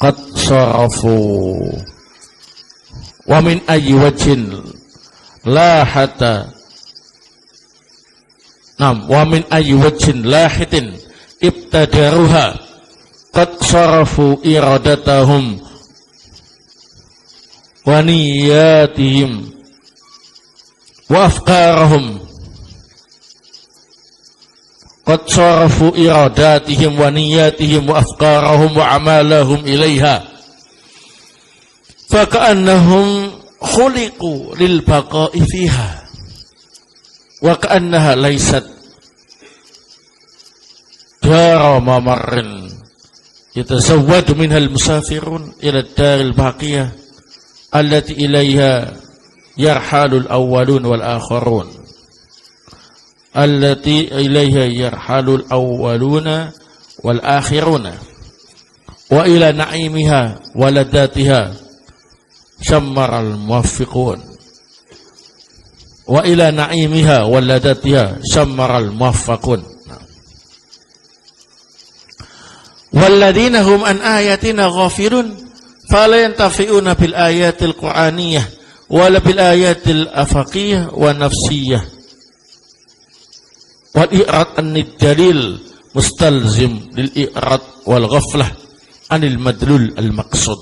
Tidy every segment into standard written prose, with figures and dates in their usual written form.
qad sarafu wa min ayyi wajhin lahata wa min ayyi wajhin lahitin ibtadaruha qad sarafu iradatahum wa niyatihim wa afkarahum qad sarafu iradatihim wa niyatihim wa afkarahum wa amalahum ilaiha faka'annahum khuliqu lil baqa'i fiha wa ka'annaha laysat dara mamarrin yatazawwadu minha al musafirun ila ad-daril baqiyah allati ilaiha yarhalul awwalun wal akharun allati ilaiha yarhalul awwaluna wal akhiruna wa ila na'imiha wa ladatiha syammaral muwaffiqun wa ila na'imiha wa ladatiha syammaral muwaffaqun walladina hum an ayatina ghafirun fala yantafi'una bil ayatil qur'aniyah wala bil ayatil afaqiyah wa nafsiyah wal i'rad anid dalil mustalzim lil i'rad wal ghaflah anil madlul al maqsud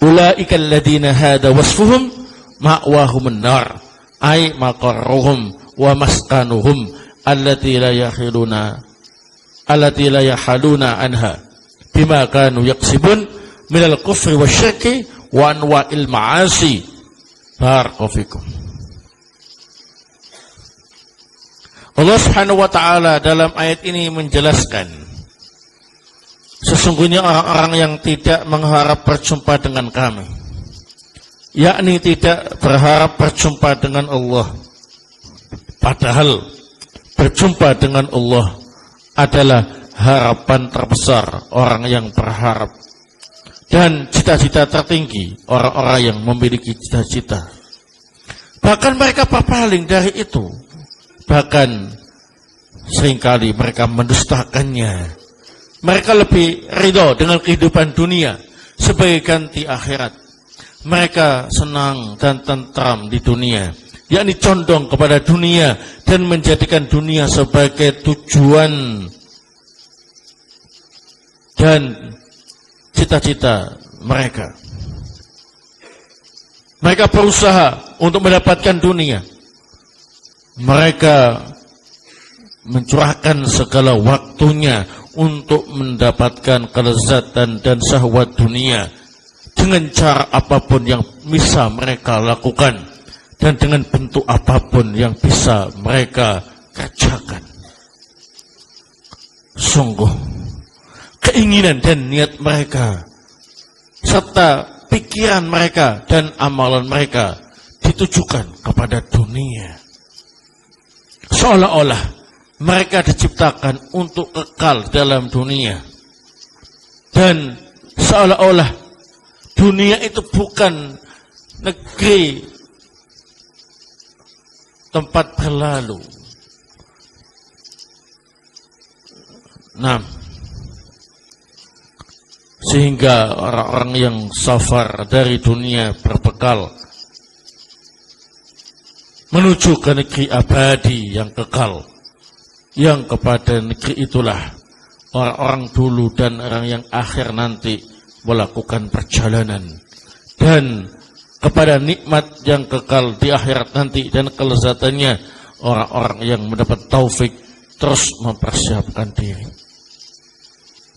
ulaika alladhina hada wasfuhum ma'wahum an-nar ay maqarruhum wa maskanuhum allati la yahaluna anha bima kanu yaksibun minal kufri wa syirki wa anwa'il ma'asi. Barakallahu. Allah Subhanahu wa taala dalam ayat ini menjelaskan sesungguhnya orang-orang yang tidak mengharap berjumpa dengan kami, yakni tidak berharap berjumpa dengan Allah, padahal berjumpa dengan Allah adalah harapan terbesar orang yang berharap dan cita-cita tertinggi orang-orang yang memiliki cita-cita. Bahkan mereka berpaling dari itu, bahkan seringkali mereka mendustakannya. Mereka lebih ridho dengan kehidupan dunia sebagai ganti akhirat. Mereka senang dan tentram di dunia, yakni condong kepada dunia dan menjadikan dunia sebagai tujuan dan cita-cita mereka. Mereka berusaha untuk mendapatkan dunia. Mereka mencurahkan segala waktunya untuk mendapatkan kelezatan dan syahwat dunia dengan cara apapun yang bisa mereka lakukan dan dengan bentuk apapun yang bisa mereka kerjakan. Sungguh keinginan dan niat mereka serta pikiran mereka dan amalan mereka ditujukan kepada dunia, seolah-olah mereka diciptakan untuk kekal dalam dunia, dan seolah-olah dunia itu bukan negeri tempat berlalu. Sehingga orang-orang yang safar dari dunia berbekal menuju ke negeri abadi yang kekal, yang kepada negeri itulah orang-orang dulu dan orang yang akhir nanti melakukan perjalanan, dan kepada nikmat yang kekal di akhirat nanti dan kelezatannya orang-orang yang mendapat taufik terus mempersiapkan diri.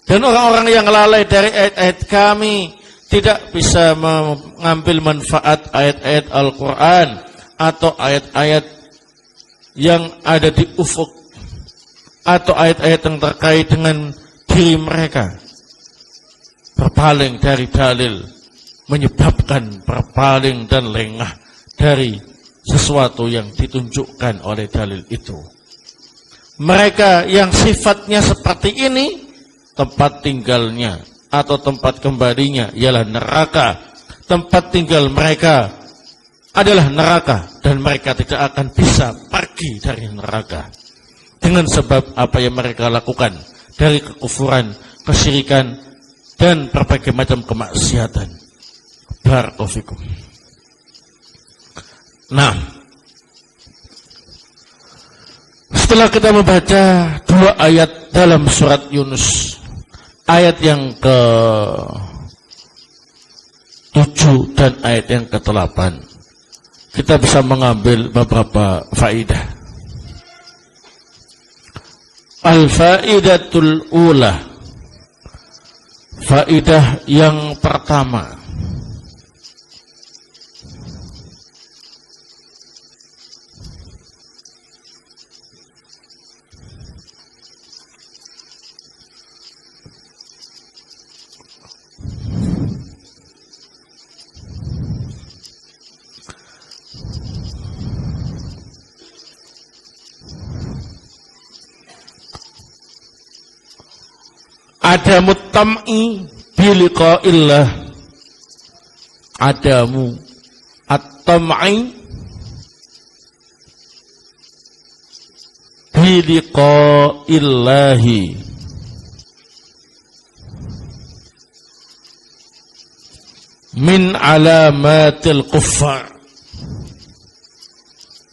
Dan orang-orang yang lalai dari ayat-ayat kami tidak bisa mengambil manfaat ayat-ayat Al-Quran atau ayat-ayat yang ada di ufuk atau ayat-ayat yang terkait dengan diri mereka. Berpaling dari dalil menyebabkan berpaling dan lengah dari sesuatu yang ditunjukkan oleh dalil itu. Mereka yang sifatnya seperti ini, tempat tinggalnya atau tempat kembalinya ialah neraka. Tempat tinggal mereka adalah neraka dan mereka tidak akan bisa pergi dari neraka dengan sebab apa yang mereka lakukan dari kekufuran, kesyirikan dan berbagai macam kemaksiatan. Barakallahu fikum. Nah, setelah kita membaca dua ayat dalam surat Yunus, ayat yang ke-7 dan ayat yang ke-8, kita bisa mengambil beberapa faidah. Al-faidatul ula, faidah yang pertama, adamu tam'i biliqa'illah, adamu at-tam'i biliqa'illahi, min alamatil kuffar,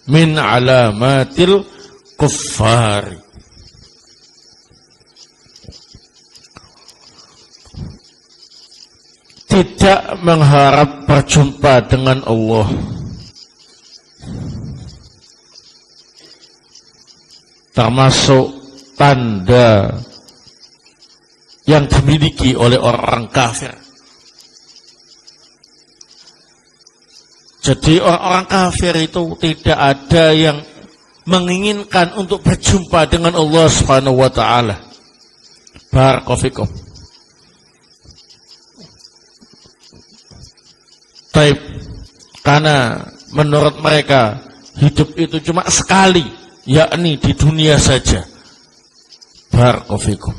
min alamatil kuffar. Tidak mengharap berjumpa dengan Allah termasuk tanda yang dimiliki oleh orang kafir. Jadi orang kafir itu tidak ada yang menginginkan untuk berjumpa dengan Allah Subhanahu wa taala. Barakallahu fikum. Taib, karena menurut mereka hidup itu cuma sekali, yakni di dunia saja. Barakallahu fikum.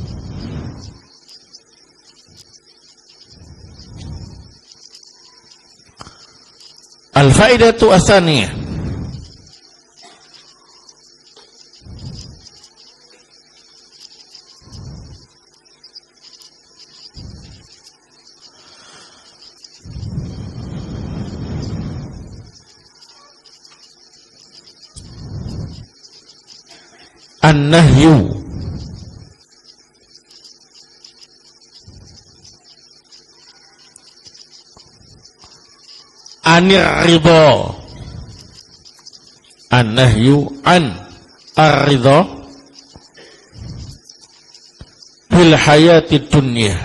Al-faidatu ats-tsaniyah, an-nahyu anir ridha, an-nahyu an ar-ridha bil hayati dunya,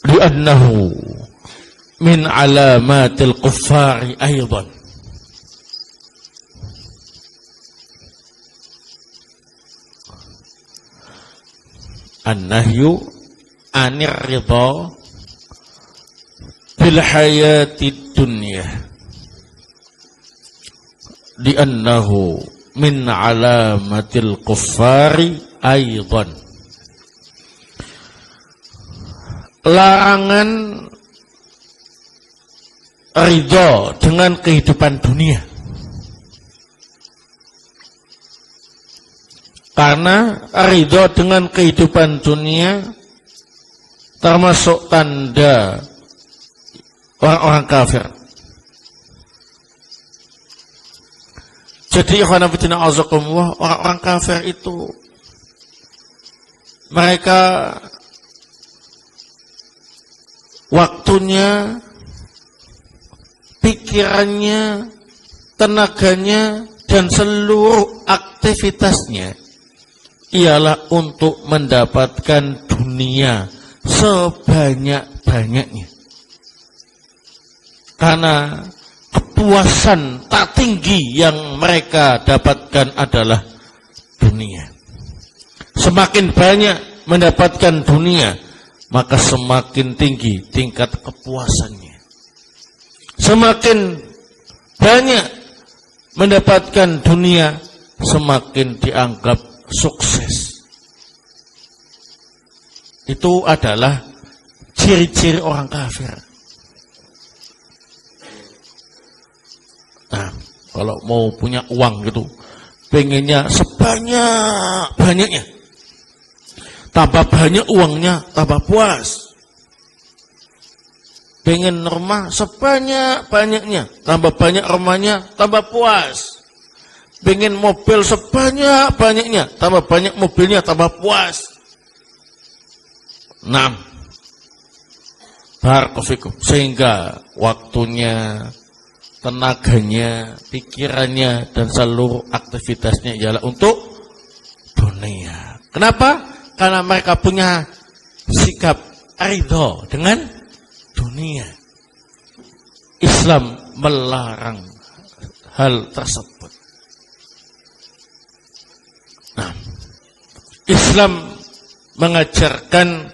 li'annahu min alamatil kuffari aydan. An-nahyu anir ridha bil hayati dunya li'annahu min alamatil kuffari aydan. Larangan ridho dengan kehidupan dunia, karena ridho dengan kehidupan dunia termasuk tanda orang-orang kafir. Jadi orang-orang kafir itu mereka waktunya, pikirannya, tenaganya, dan seluruh aktivitasnya ialah untuk mendapatkan dunia sebanyak-banyaknya. Karena kepuasan tak tinggi yang mereka dapatkan adalah dunia. Semakin banyak mendapatkan dunia, maka semakin tinggi tingkat kepuasannya. Semakin banyak mendapatkan dunia, semakin dianggap sukses. Itu adalah ciri-ciri orang kafir. Nah, kalau mau punya uang gitu, pengennya sebanyak-banyaknya. Tambah banyak uangnya, tambah puas. Pengen rumah sebanyak-banyaknya, tambah banyak rumahnya, tambah puas. Pengen mobil sebanyak-banyaknya, tambah banyak mobilnya, tambah puas. 6. Barakofikum. Sehingga waktunya, tenaganya, pikirannya, dan seluruh aktivitasnya ialah untuk dunia. Kenapa? Karena mereka punya sikap ridho dengan dunia. Islam melarang hal tersebut. Nah, Islam mengajarkan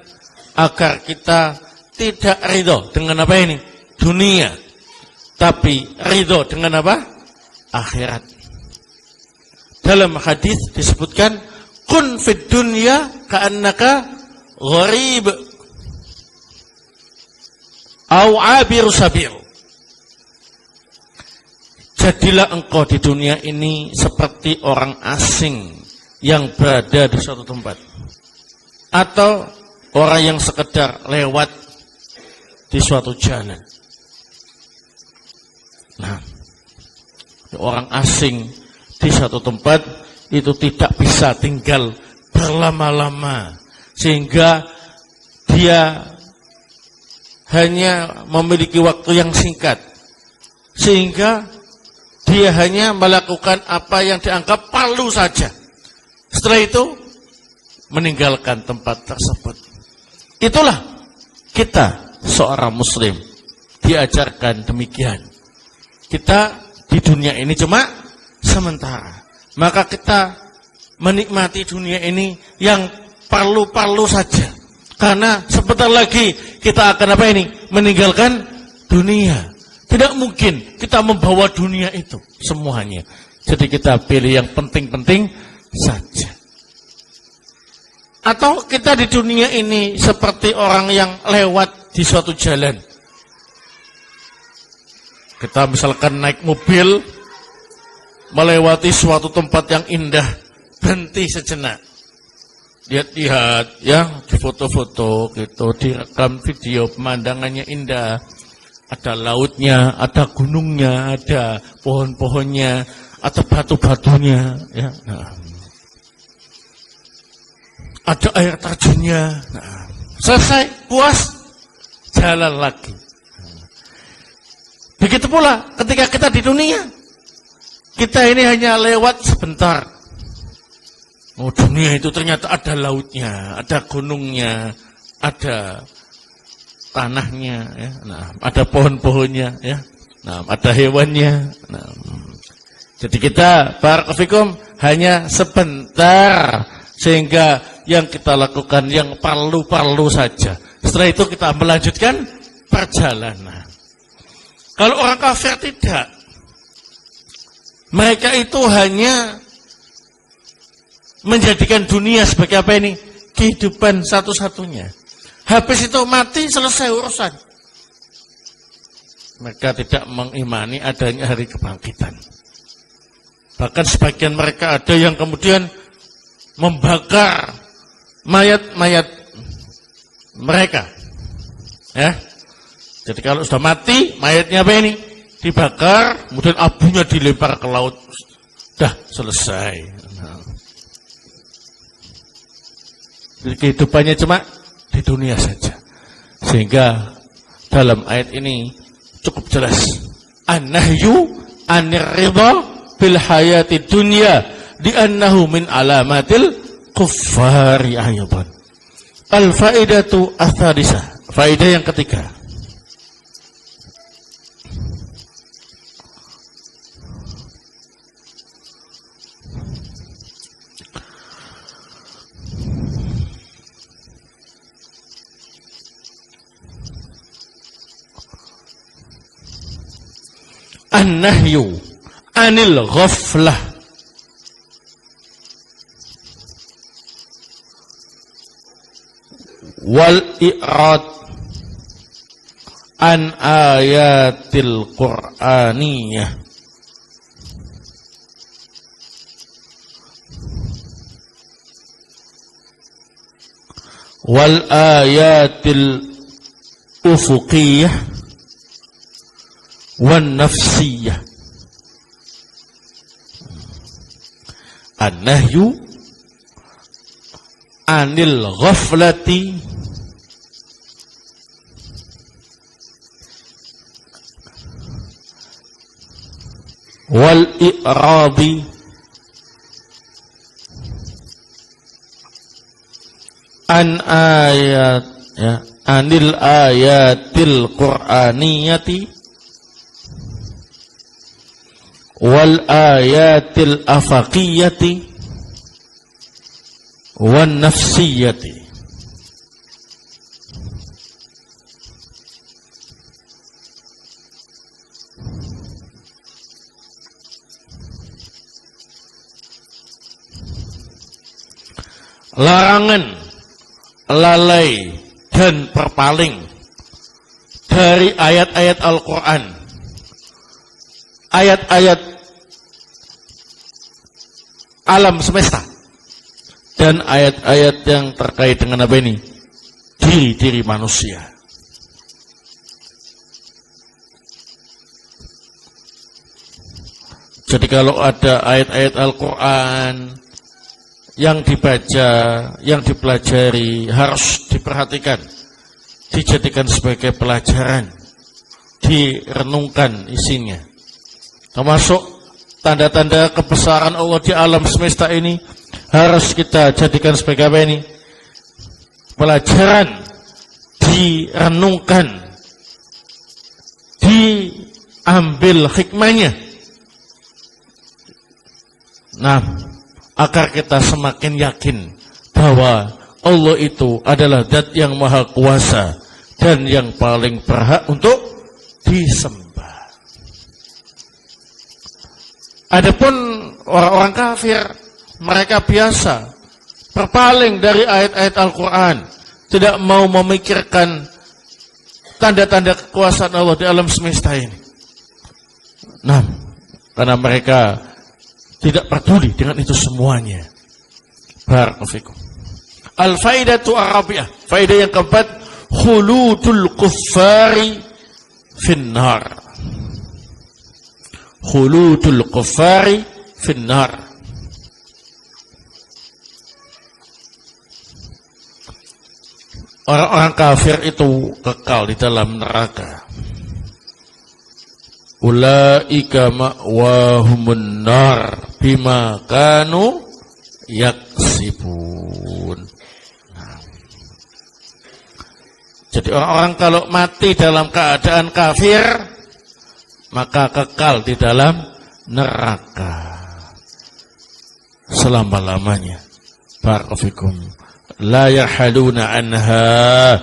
agar kita tidak ridho dengan apa ini? Dunia. Tapi ridho dengan apa? Akhirat. Dalam hadis disebutkan, kun fid dunya ka'annaka gharib au abir sabil. Jadilah engkau di dunia ini seperti orang asing yang berada di suatu tempat, atau orang yang sekedar lewat di suatu jalan. Nah, orang asing di suatu tempat itu tidak bisa tinggal berlama-lama, sehingga dia hanya memiliki waktu yang singkat, sehingga dia hanya melakukan apa yang dianggap perlu saja. Setelah itu meninggalkan tempat tersebut. Itulah kita seorang muslim diajarkan demikian. Kita di dunia ini cuma sementara. Maka kita menikmati dunia ini yang perlu-perlu saja. Karena sebentar lagi kita akan apa ini? Meninggalkan dunia. Tidak mungkin kita membawa dunia itu semuanya. Jadi kita pilih yang penting-penting saja. Atau kita di dunia ini seperti orang yang lewat di suatu jalan. Kita misalkan naik mobil melewati suatu tempat yang indah, berhenti sejenak. Lihat-lihat ya, di foto-foto gitu, direkam video, pemandangannya indah. Ada lautnya, ada gunungnya, ada pohon-pohonnya, ada batu-batunya, ya. Nah, ada air terjunnya. Nah, selesai, puas, jalan lagi. Begitu pula ketika kita di dunia, kita ini hanya lewat sebentar. Oh, dunia itu ternyata ada lautnya, ada gunungnya, ada tanahnya, ya. Nah, ada pohon-pohonnya, ya. Nah, ada hewannya. Nah, jadi kita barakallahu hanya sebentar, sehingga yang kita lakukan yang perlu-perlu saja. Setelah itu kita melanjutkan perjalanan. Kalau orang kafir tidak, mereka itu hanya menjadikan dunia sebagai apa ini? Kehidupan satu-satunya. Habis itu mati, selesai urusan. Mereka tidak mengimani adanya hari kebangkitan. Bahkan sebagian mereka ada yang kemudian membakar mayat-mayat mereka. Ya. Jadi kalau sudah mati, mayatnya apa ini? Dibakar, kemudian abunya dilempar ke laut. Sudah selesai. Nah. Jadi kehidupannya cuma di dunia saja. Sehingga dalam ayat ini cukup jelas. An-nahyu anir ridha bil hayati dunya di annahu min alamatil kuffari ayatan. Al-faidatu ats-tsalisah. Faidah yang ketiga. An-nahyu anil ghaflah wal i'rad an ayatil Qur'aniyah. Wal ayatil ufuqiyah wan nafsiyah. An-nahyu anil ghaflati wal i'radi an ayat, ya, anil ayatil Qur'aniyati wal ayatil afaqiyati wan nafsiyati. Larangan, lalai dan berpaling dari ayat-ayat Al-Quran, ayat-ayat alam semesta, dan ayat-ayat yang terkait dengan apa ini? Diri-diri manusia. Jadi kalau ada ayat-ayat Al-Quran yang dibaca, yang dipelajari, harus diperhatikan, dijadikan sebagai pelajaran, direnungkan isinya. Termasuk tanda-tanda kebesaran Allah di alam semesta ini harus kita jadikan sebagai apa ini? Pelajaran, direnungkan, diambil hikmahnya. Nah, agar kita semakin yakin bahwa Allah itu adalah zat yang maha kuasa dan yang paling berhak untuk disembah. Adapun orang-orang kafir, mereka biasa berpaling dari ayat-ayat Al-Quran, tidak mau memikirkan tanda-tanda kekuasaan Allah di alam semesta ini. Nah, karena mereka tidak peduli dengan itu semuanya. Barakallahu. Al-faidatu ar-rabi'ah, faidah yang keempat, khuludul kuffari finnar. Khuludul kuffari finnar. Orang-orang kafir itu kekal di dalam neraka. Ulaika ma'wahumun nar bima kanu yaksibun. Jadi orang-orang kalau mati dalam keadaan kafir, maka kekal di dalam neraka selama-lamanya. Barakallahu. La yahaluna anha.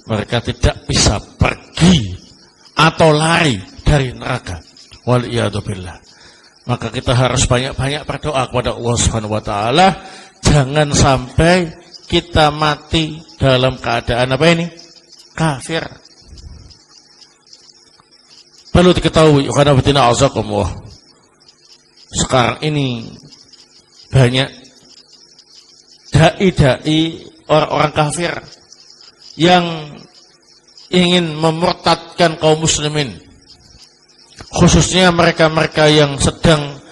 Mereka tidak bisa pergi atau lari dari neraka. Waliyadzubillah. Maka kita harus banyak-banyak berdoa kepada Allah Subhanahu wa taala, jangan sampai kita mati dalam keadaan apa ini? Kafir. Perlu diketahui, karena betina azakumullah, sekarang ini banyak dai-dai orang-orang kafir yang ingin memurtadkan kaum muslimin, khususnya mereka-mereka yang sedang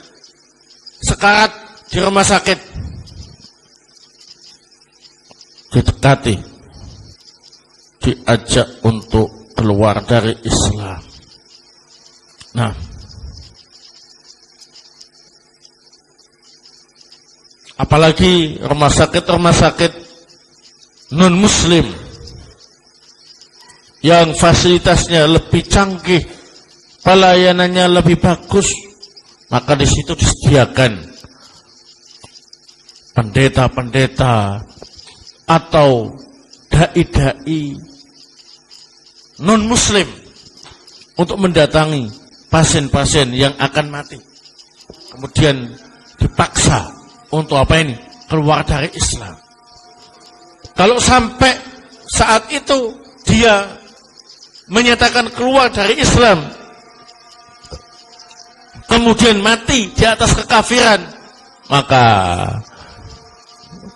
sekarat di rumah sakit, didekati, diajak untuk keluar dari Islam. Nah, apalagi rumah sakit non-muslim yang fasilitasnya lebih canggih, pelayanannya lebih bagus, maka di situ disediakan pendeta-pendeta atau dai-dai non-muslim untuk mendatangi pasien-pasien yang akan mati, kemudian dipaksa untuk apa ini? Keluar dari Islam. Kalau sampai saat itu dia menyatakan keluar dari Islam, kemudian mati di atas kekafiran, maka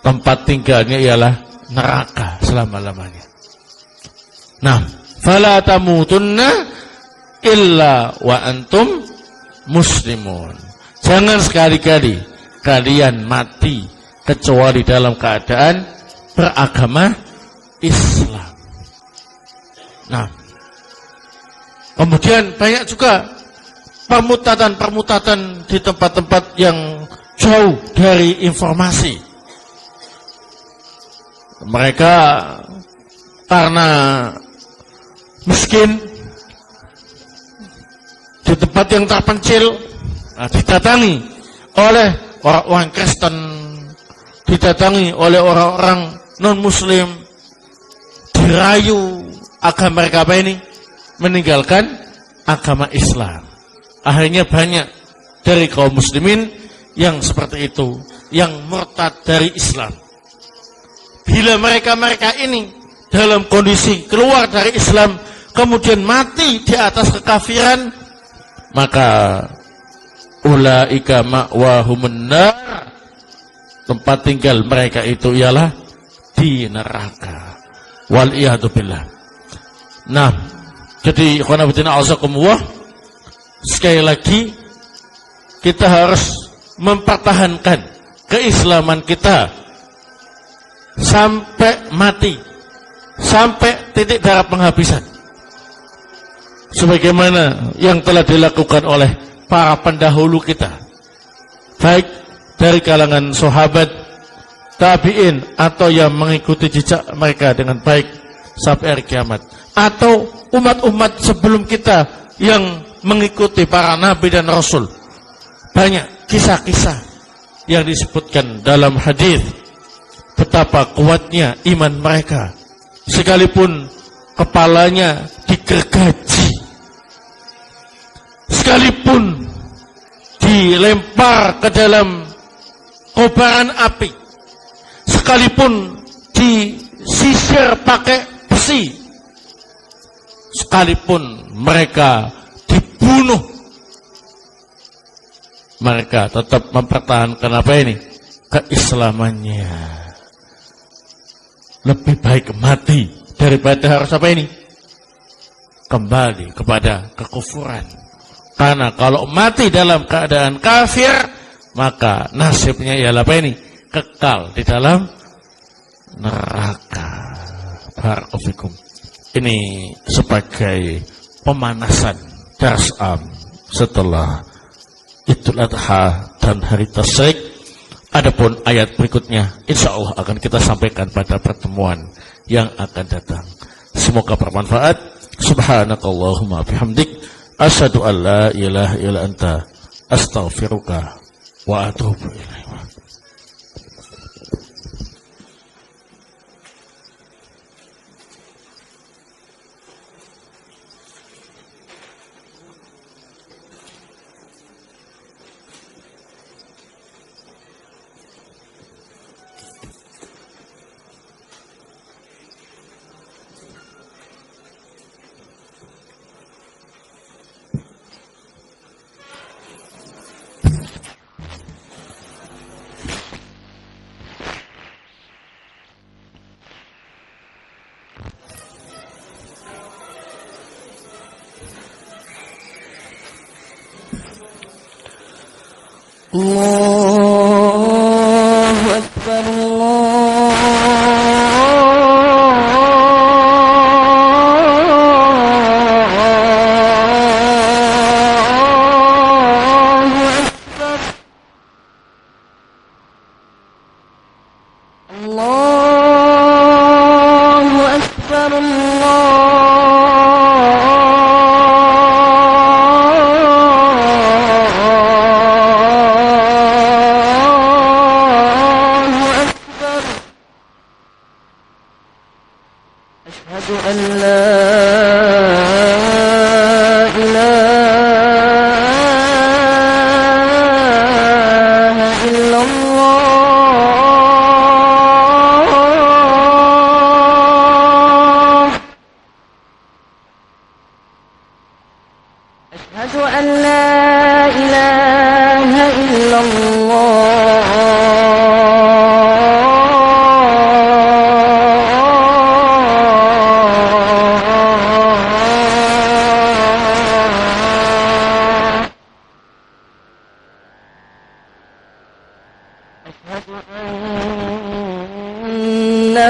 tempat tinggalnya ialah neraka selama-lamanya. Nah, fala tamutunna illa wa antum muslimun. Jangan sekali-kali kalian mati kecuali dalam keadaan beragama Islam. Nah, kemudian banyak juga permutatan-permutatan di tempat-tempat yang jauh dari informasi. Mereka karena miskin di tempat yang terpencil, didatangi oleh orang-orang Kristen, didatangi oleh orang-orang non-Muslim, dirayu agar mereka meninggalkan agama Islam. Akhirnya banyak dari kaum muslimin yang seperti itu, yang murtad dari Islam. Bila mereka ini dalam kondisi keluar dari Islam, kemudian mati di atas kekafiran, maka ulaika ma'wahumun nar, tempat tinggal mereka itu ialah di neraka. Wal iyadu billah. Nah, jadi khonabudina azakumullah, sekali lagi kita harus mempertahankan keislaman kita sampai mati, sampai titik darah penghabisan, sebagaimana yang telah dilakukan oleh para pendahulu kita, baik dari kalangan sahabat, tabi'in, atau yang mengikuti jejak mereka dengan baik sampai hari kiamat, atau umat-umat sebelum kita yang mengikuti para nabi dan rasul. Banyak kisah-kisah yang disebutkan dalam hadis betapa kuatnya iman mereka, sekalipun kepalanya digergaji, sekalipun dilempar ke dalam kobaran api, sekalipun disisir pakai besi, sekalipun mereka dibunuh, mereka tetap mempertahankan keislamannya. Lebih baik mati daripada harus kembali kepada kekufuran. Karena kalau mati dalam keadaan kafir, maka nasibnya ialah kekal di dalam neraka. Barakallahu. Ini sebagai pemanasan dars setelah Idul Adha dan hari Tasyrik. Adapun ayat berikutnya insyaallah akan kita sampaikan pada pertemuan yang akan datang. Semoga bermanfaat. Subhanakallahumma bihamdik, asyhadu an la ilaha illa anta, astaghfiruka wa atubu ilaik. Allahu Akbar, Allahu Akbar, أن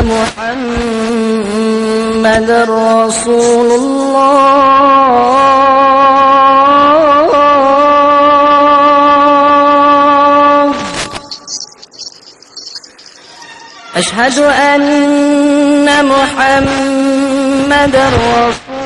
محمد رسول الله أشهد أن محمد رسول